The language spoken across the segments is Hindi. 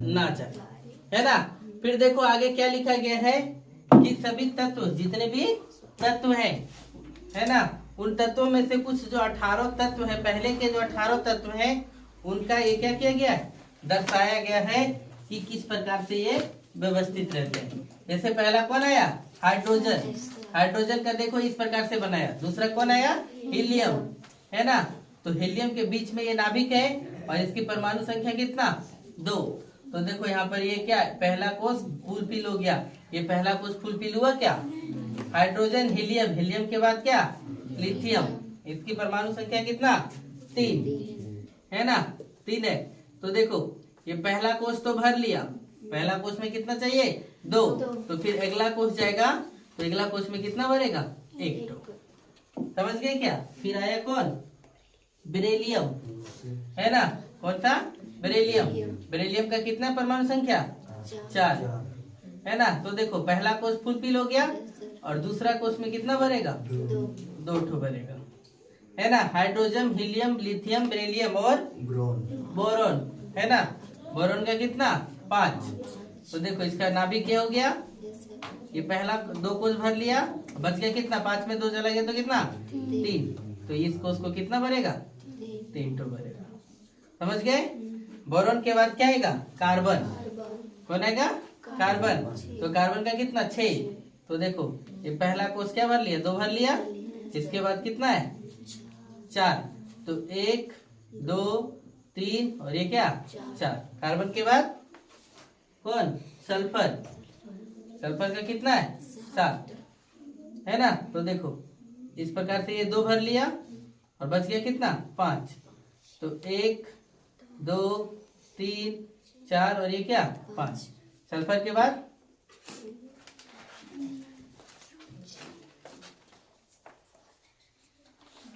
ना जाए, है ना। फिर देखो आगे क्या लिखा गया है कि सभी तत्व, जितने भी तत्व हैं, है ना, उन तत्वों में से कुछ जो 18 तत्व है, पहले के जो 18 तत्व हैं, उनका ये क्या किया गया है, दर्शाया गया है कि किस प्रकार से ये व्यवस्थित रहते हैं। जैसे पहला कौन आया, हाइड्रोजन। हाइड्रोजन का देखो इस प्रकार से बनाया। दूसरा कौन आया, हीलियम, है ना। तो हीलियम के बीच में ये नाभिक है और इसकी परमाणु संख्या कितना, 2। तो देखो यहाँ पर ये क्या, पहला कोष फुलफिल हो गया। ये पहला कोष फुलफिल हुआ क्या, हाइड्रोजन, हीलियम, हीलियम के बाद क्या, लिथियम। इसकी परमाणु संख्या कितना, 3, है ना, 3 है। तो देखो ये पहला कोष तो भर लिया, पहला कोष में कितना चाहिए, 2। तो फिर अगला कोष जाएगा, तो अगला कोष में कितना भरेगा, 1। समझ गए क्या। फिर आया कौन, बेरिलियम, है ना। कौन सा, बेरिलियम। बेरिलियम का कितना परमाणु संख्या, 4, है ना। तो देखो पहला कोष फुलफिल हो गया और दूसरा कोष में कितना भरेगा, 2 ठो भरेगा, है ना। हाइड्रोजन, हीलियम, लिथियम, बेरिलियम और बोरॉन, है ना। बोरॉन का कितना, 5। तो देखो इसका नाभिक क्या हो गया, ये पहला 2 कोष भर लिया, बच गया कितना, 5 में 2 चला गया तो कितना, 3। तो इस कोष को कितना भरेगा, 3 ठो भरेगा। समझ गए। बोरॉन के बाद क्या आएगा, कार्बन। कौन आएगा, कार्बन। तो कार्बन का कितना, 6। तो देखो ये पहला कोष क्या भर लिया, 2 भर लिया, इसके बाद कितना है, 4। तो 1, 2, 3 और ये क्या, 4। कार्बन के बाद कौन, सल्फर। सल्फर का कितना है, 7, है ना। तो देखो इस प्रकार से ये 2 भर लिया और बच गया कितना, 5। तो 1, 2, 3, 4 और ये क्या, 5। सल्फर के बाद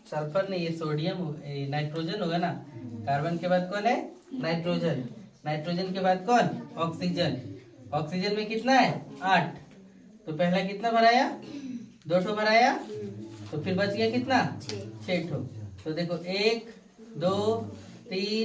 सल्फर नहीं, ये सोडियम, नाइट्रोजन होगा ना। कार्बन के बाद कौन है, नाइट्रोजन। नाइट्रोजन के बाद कौन, ऑक्सीजन। ऑक्सीजन में कितना है, 8। तो पहला कितना भराया, 2 ठो भराया, तो फिर बच गया कितना, 6 ठो। तो देखो 1, 2, 3,